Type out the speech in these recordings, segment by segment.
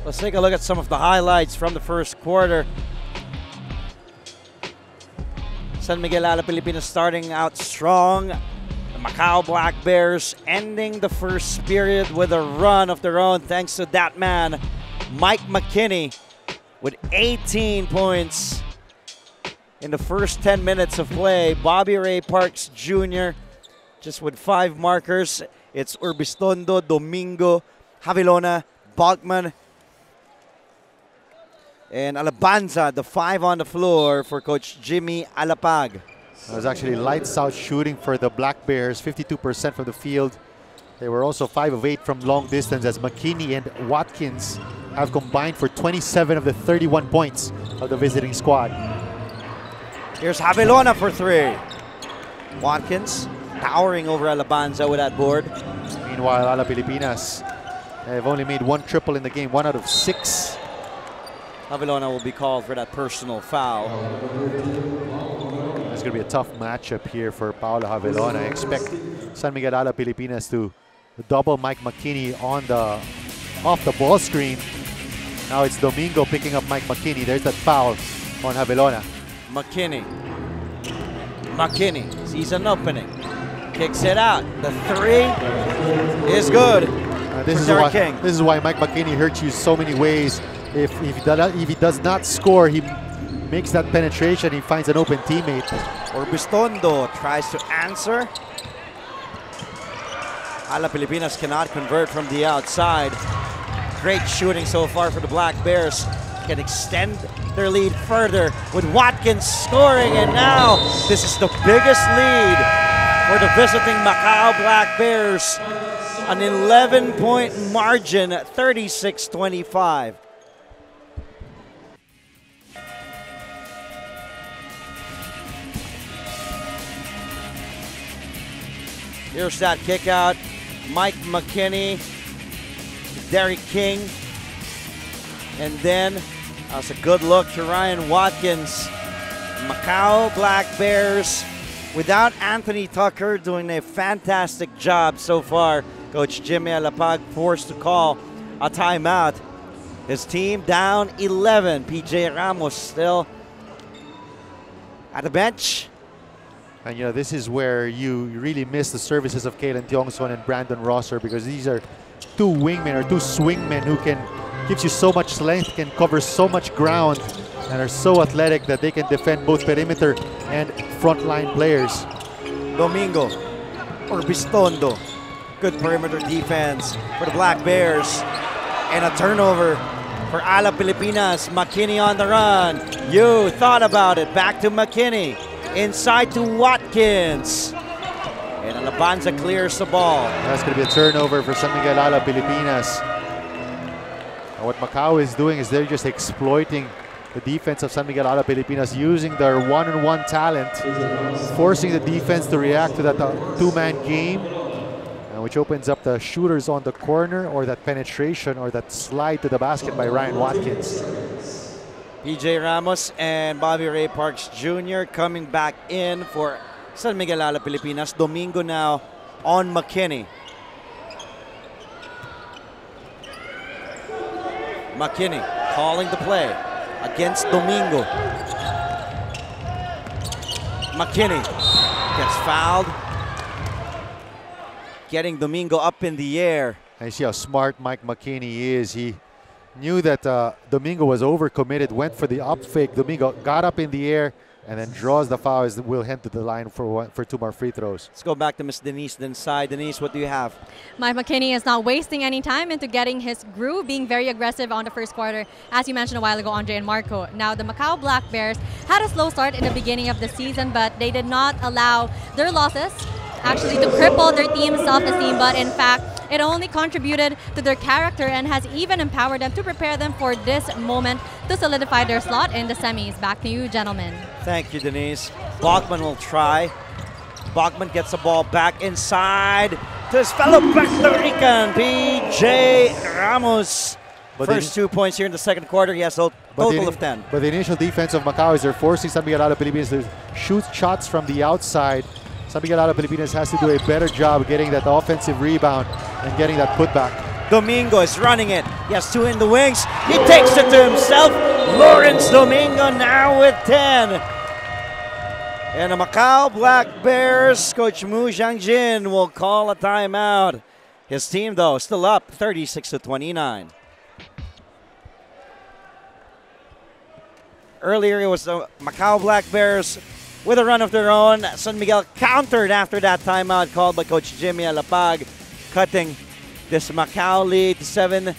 Let's take a look at some of the highlights from the first quarter. San Miguel Alab Pilipinas starting out strong. The Macau Black Bears ending the first period with a run of their own thanks to that man, Mike McKinney, with 18 points in the first 10 minutes of play. Bobby Ray Parks Jr. just with 5 markers. It's Urbistondo, Domingo, Javilona, Bachman, and Alabanza, the 5 on the floor for Coach Jimmy Alapag. It was actually lights out shooting for the Black Bears, 52% from the field. They were also 5 of 8 from long distance, as McKinney and Watkins have combined for 27 of the 31 points of the visiting squad. Here's Javilona for 3. Watkins towering over Alabanza with that board. Meanwhile, Alab Pilipinas have only made 1 triple in the game, 1 out of 6. Javilona will be called for that personal foul. It's going to be a tough matchup here for Paolo Javilona. I expect San Miguel Alab Pilipinas to double Mike McKinney on the off-the-ball screen. Now it's Domingo picking up Mike McKinney. There's that foul on Javilona. McKinney sees an opening, kicks it out. The 3 is good. This is why Mike McKinney hurts you so many ways. If he does not score, he makes that penetration, he finds an open teammate. Urbistondo tries to answer. Alab Pilipinas cannot convert from the outside. Great shooting so far for the Black Bears. Can extend their lead further with Watkins scoring, and now this is the biggest lead for the visiting Macau Black Bears. An 11-point margin, 36-25. Here's that kick out. Mike McKinney, Derek King, and then that's a good look to Ryan Watkins. Macau Black Bears without Anthony Tucker doing a fantastic job so far. Coach Jimmy Alapag forced to call a timeout. His team down 11. PJ Ramos still at the bench. And you know, this is where you really miss the services of Kalen Tiongson and Brandon Rosser, because these are 2 wingmen or 2 swingmen who can gives you so much length, can cover so much ground, and are so athletic that they can defend both perimeter and frontline players. Domingo, Urbistondo, good perimeter defense for the Black Bears, and a turnover for Alab Pilipinas. McKinney on the run. You thought about it. Back to McKinney. Inside to Watkins. And Alabanza clears the ball. That's going to be a turnover for San Miguel Alab Pilipinas. And what Macau is doing is they're just exploiting the defense of San Miguel Alab Pilipinas, using their one-on-one talent, forcing the defense to react to that 2-man game, which opens up the shooters on the corner, or that penetration or that slide to the basket by Ryan Watkins. PJ Ramos and Bobby Ray Parks Jr. coming back in for San Miguel Alab Pilipinas. Domingo now on McKinney. McKinney calling the play against Domingo. McKinney gets fouled, getting Domingo up in the air. And you see how smart Mike McKinney is. He knew that Domingo was overcommitted, went for the up fake. Domingo got up in the air and then draws the foul, as will head to the line for 2 more free throws. Let's go back to Miss Denise inside. Denise, what do you have? Mike McKinney is not wasting any time into getting his groove, being very aggressive on the first quarter. As you mentioned a while ago, Andre and Marco. Now, the Macau Black Bears had a slow start in the beginning of the season, but they did not allow their losses actually to cripple their team's self-esteem, but in fact, it only contributed to their character and has even empowered them to prepare them for this moment to solidify their slot in the semis. Back to you, gentlemen. Thank you, Denise. Bachman will try. Bachman gets the ball back inside to his fellow Puerto Rican, PJ Ramos. But first 2 points here in the second quarter. He has a total of 10. But the initial defense of Macau is they're forcing San Miguel Alab Pilipinas to shoot shots from the outside. San Miguel Alab Pilipinas has to do a better job getting that offensive rebound and getting that putback. Domingo is running it. He has 2 in the wings. He takes it to himself. Lawrence Domingo now with 10. And the Macau Black Bears, Coach Mu Jiangjin will call a timeout. His team, though, still up 36-29. Earlier, it was the Macau Black Bears with a run of their own. San Miguel countered after that timeout called by Coach Jimmy Alapag, cutting this Macau lead to 7.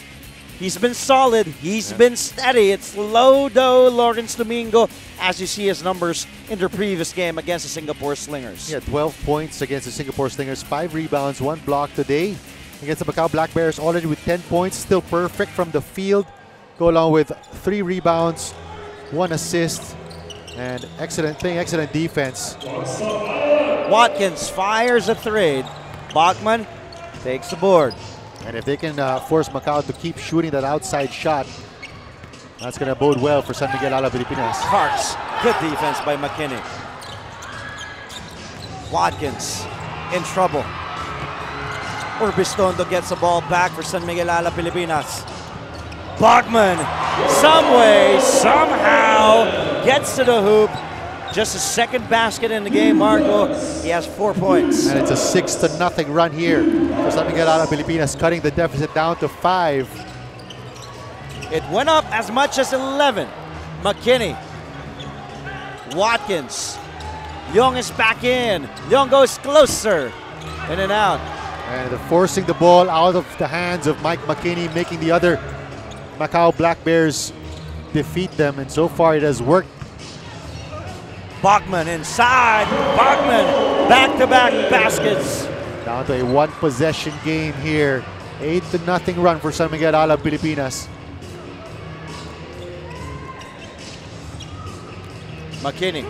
He's been solid. He's been steady. It's low, though, Lawrence Domingo, as you see his numbers in their previous game against the Singapore Slingers. Yeah, 12 points against the Singapore Slingers, 5 rebounds, 1 block today. Against the Macau Black Bears, already with 10 points, still perfect from the field. Go along with 3 rebounds, 1 assist, and excellent defense. Watkins fires a 3. Bachman takes the board. And if they can force Macau to keep shooting that outside shot, that's going to bode well for San Miguel Alab Pilipinas. Parks, good defense by McKinney. Watkins in trouble. Urbistondo gets the ball back for San Miguel Alab Pilipinas. Bachman, some way, somehow, gets to the hoop. Just his 2nd basket in the game, Marco. He has 4 points. And it's a 6-0 run here for San Miguel Alab Pilipinas, cutting the deficit down to 5. It went up as much as 11. McKinney. Watkins. Young is back in. Young goes closer. In and out. And they're forcing the ball out of the hands of Mike McKinney, making the other Macau Black Bears defeat them. And so far it has worked. Bachman inside. Bachman back-to-back baskets. Down to a 1-possession game here. 8-0 run for San Miguel Alab Pilipinas. McKinney.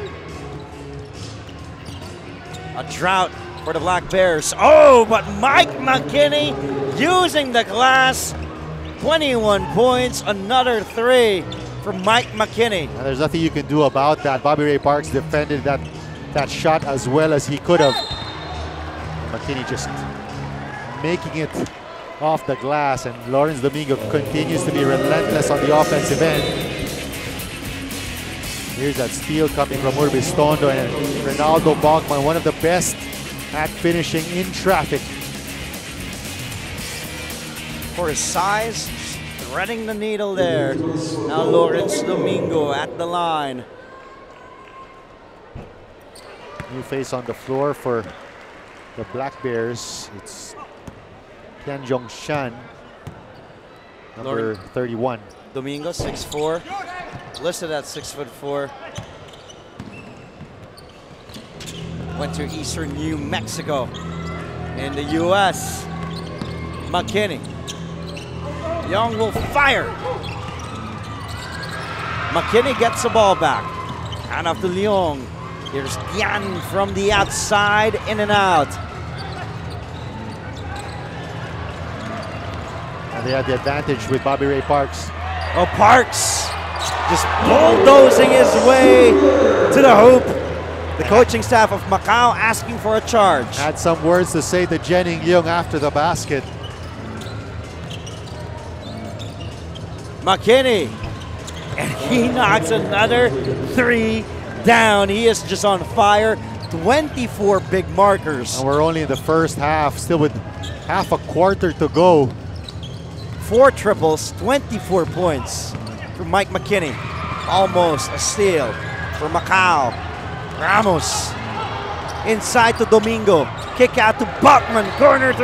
A drought for the Black Bears. Oh, but Mike McKinney using the glass. 21 points, another 3 from Mike McKinney. And there's nothing you can do about that. Bobby Ray Parks defended that shot as well as he could have. McKinney just making it off the glass, and Lawrence Domingo continues to be relentless on the offensive end. Here's that steal coming from Urbistondo, and Ronaldo Bachman, one of the best at finishing in traffic. For his size, threading the needle there. Now Lawrence Domingo at the line. New face on the floor for the Black Bears. It's Tian Zhongshan, number 31. Domingo, 6'4", listed at 6'4". Went to Eastern New Mexico in the U.S. McKinney. Young will fire. McKinney gets the ball back. Hand off to Leong. Here's Yan from the outside, in and out. And they had the advantage with Bobby Ray Parks. Oh, Parks just bulldozing his way to the hoop. The coaching staff of Macau asking for a charge. Had some words to say to Jenning Young after the basket. McKinney, and he knocks another 3 down. He is just on fire. 24 big markers. And we're only in the first half, still with half a quarter to go. 4 triples, 24 points for Mike McKinney. Almost a steal for Macau. Ramos inside to Domingo. Kick out to Bachman. Corner 3.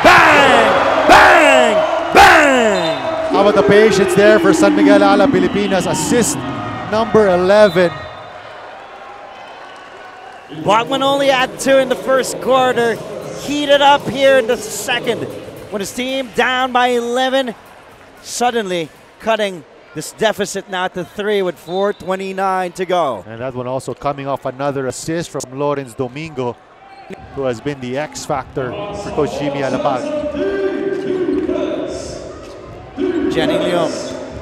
Bang! Bang! Bang! How about the patience there for San Miguel Alab Pilipinas? Assist number 11. Bachman only had 2 in the first quarter. Heated up here in the second. When his team down by 11, suddenly cutting this deficit now to 3 with 4:29 to go. And that one also coming off another assist from Lawrence Domingo, who has been the X factor for Coach Jimmy Alapag. Jenning Leong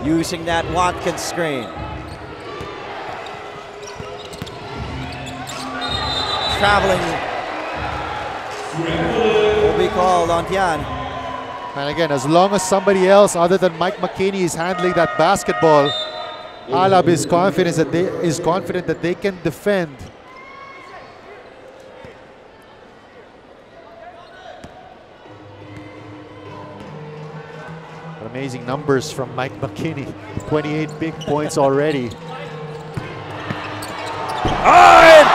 using that Watkins screen. Traveling will be called on Tian. And again, as long as somebody else other than Mike McKinney is handling that basketball, Alab is confident that they can defend. Amazing numbers from Mike McKinney. 28 big points already. Oh, and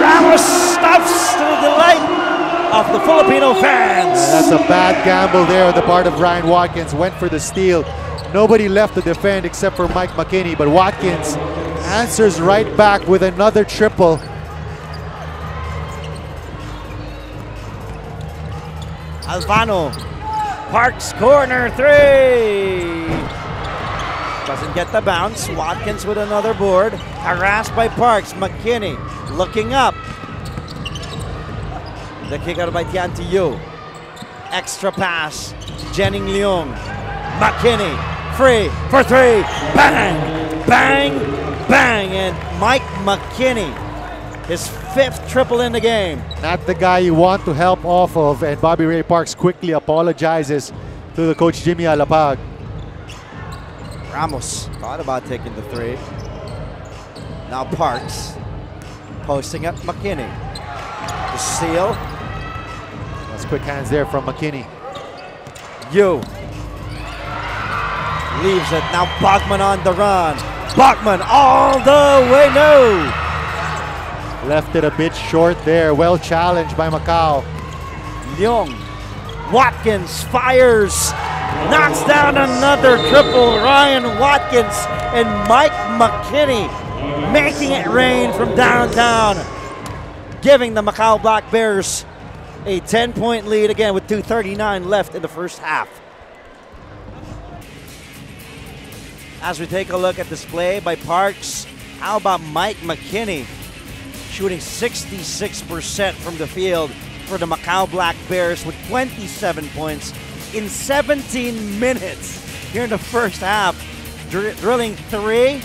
Ramos stuffs to the delight of the Filipino fans. That's a bad gamble there on the part of Ryan Watkins. Went for the steal. Nobody left to defend except for Mike McKinney, but Watkins answers right back with another triple. Alvano, Parks corner three. Doesn't get the bounce. Watkins with another board. Harassed by Parks. McKinney looking up. The kick out by Tianti Yu. Extra pass. Jennings Leung. McKinney free for three. Bang! Bang! Bang! And Mike McKinney, his 5th triple in the game. Not the guy you want to help off of, and Bobby Ray Parks quickly apologizes to the coach Jimmy Alapag. Ramos thought about taking the three. Now Parks posting up McKinney. The steal. That's quick hands there from McKinney. Yu leaves it. Now Bachman on the run. Bachman all the way, no. Left it a bit short there. Well challenged by Macau. Leung. Watkins fires. Knocks down another triple. Ryan Watkins and Mike McKinney making it rain from downtown, giving the Macau Black Bears a 10-point lead again with 2:39 left in the first half. As we take a look at display by Parks, how about Mike McKinney shooting 66% from the field for the Macau Black Bears with 27 points in 17 minutes here in the first half, drilling three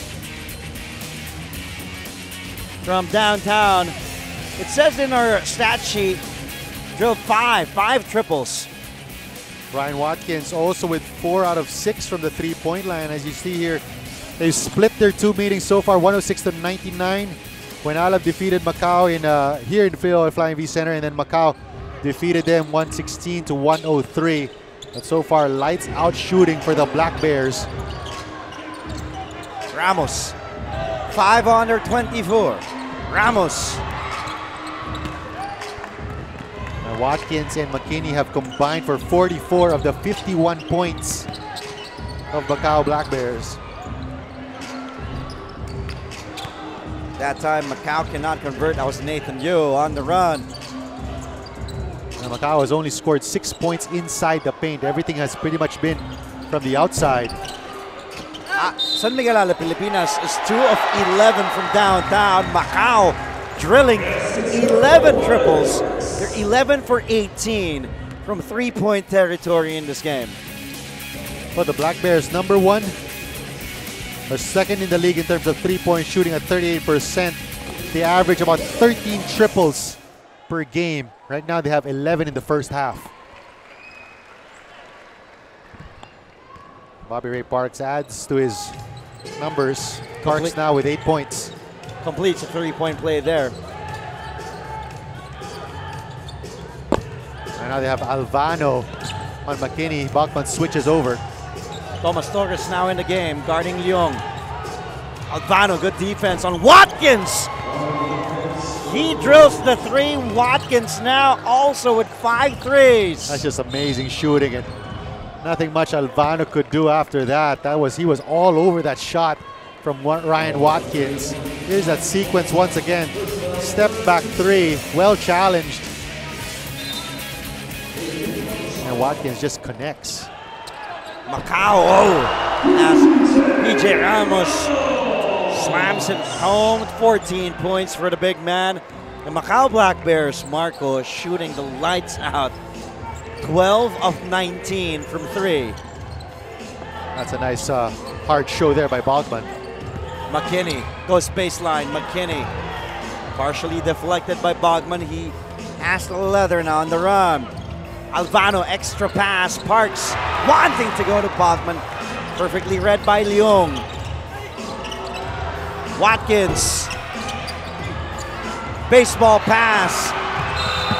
from downtown. It says in our stat sheet, drilled five triples. Ryan Watkins also with 4 out of 6 from the three-point line. As you see here, they've split their 2 meetings so far, 106-99. When Alab defeated Macau here in the Philadelphia Flying V Center, and then Macau defeated them 116-103. But so far, lights out shooting for the Black Bears. Ramos, 5 under 24. Ramos. Now Watkins and McKinney have combined for 44 of the 51 points of Macau Black Bears. That time Macau cannot convert. That was Nathan Yu on the run. Now Macau has only scored 6 points inside the paint. Everything has pretty much been from the outside. San Miguel Alab Pilipinas is 2 of 11 from downtown. Macau drilling 11 triples. They're 11 for 18 from 3-point territory in this game. Well, the Black Bears, number 1, are second in the league in terms of 3-point shooting at 38%. They average about 13 triples per game. Right now, they have 11 in the first half. Bobby Ray Parks adds to his numbers. Parks now with 8 points. Completes a 3-point play there. And now they have Alvano on McKinney. Bachman switches over. Thomas Torres now in the game, guarding Leung. Alvano, good defense on Watkins. He drills the 3. Watkins now also with 5 threes. That's just amazing shooting, and nothing much Alvano could do after that. He was all over that shot from Ryan Watkins. Here's that sequence once again. Step back 3, well challenged. And Watkins just connects. Macau, as PJ Ramos slams it home. 14 points for the big man. The Macau Black Bears, Marco, shooting the lights out. 12 of 19 from 3. That's a nice hard show there by Bachman. McKinney goes baseline. McKinney partially deflected by Bogman. He has the leather now on the run. Alvano, extra pass. Parks wanting to go to Bachman. Perfectly read by Leong. Watkins. Baseball pass.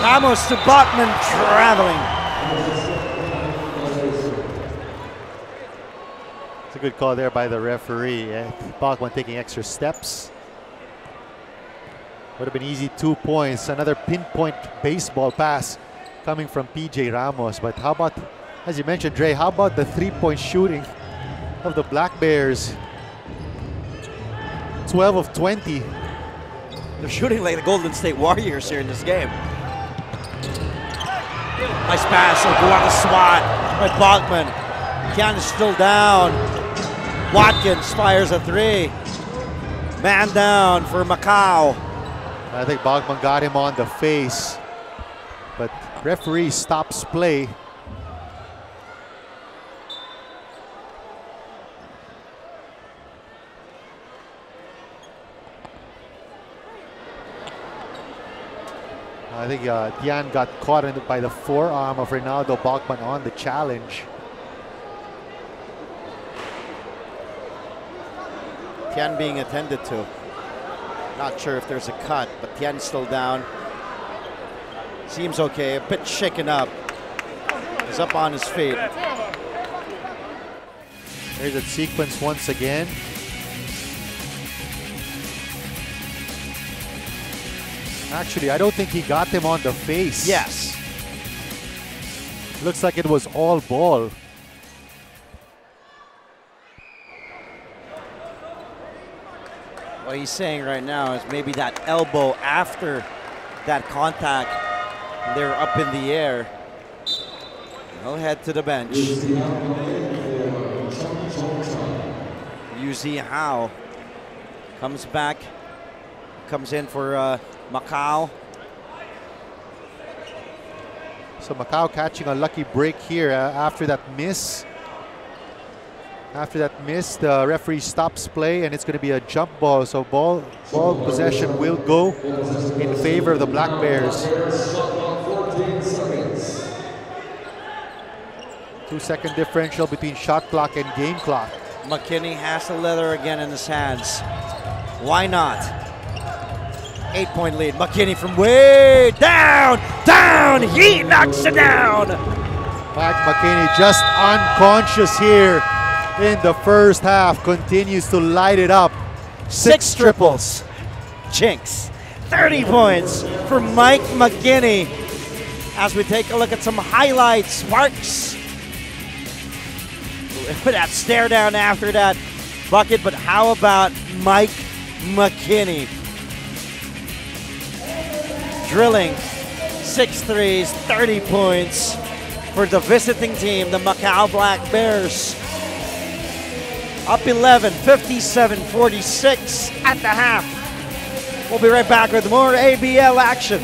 Ramos to Bachman, traveling. It's a good call there by the referee. Bachman taking extra steps. Would have been easy 2 points. Another pinpoint baseball pass coming from PJ Ramos. But how about, as you mentioned, Dre, how about the three-point shooting of the Black Bears? 12 of 20. They're shooting like the Golden State Warriors here in this game. Nice pass, will go on the swat by Bachman. Tian is still down. Watkins fires a three. Man down for Macau. I think Bachman got him on the face, but referee stops play. I think Tian got caught by the forearm of Reynaldo Bachman on the challenge. Tian being attended to. Not sure if there's a cut, but Tian's still down. Seems okay, a bit shaken up. He's up on his feet. There's a sequence once again. Actually, I don't think he got him on the face. Yes. Looks like it was all ball. What he's saying right now is maybe that elbow after that contact, they're up in the air. He'll head to the bench. Yu Hao comes back, comes in for Macau. So Macau catching a lucky break here after that miss. After that miss, the referee stops play and it's going to be a jump ball. So ball possession will go in favor of the Black Bears. 2-second differential between shot clock and game clock. McKinney has the leather again in his hands. Why not? 8-point lead. McKinney from way down, he knocks it down. Mike McKinney just unconscious here in the first half, continues to light it up. 6 triples. Jinx. 30 points for Mike McKinney. As we take a look at some highlights, Sparks with that stare down after that bucket, but how about Mike McKinney? Drilling 6 threes, 30 points for the visiting team, the Macau Black Bears. Up 11, 57-46 at the half. We'll be right back with more ABL action.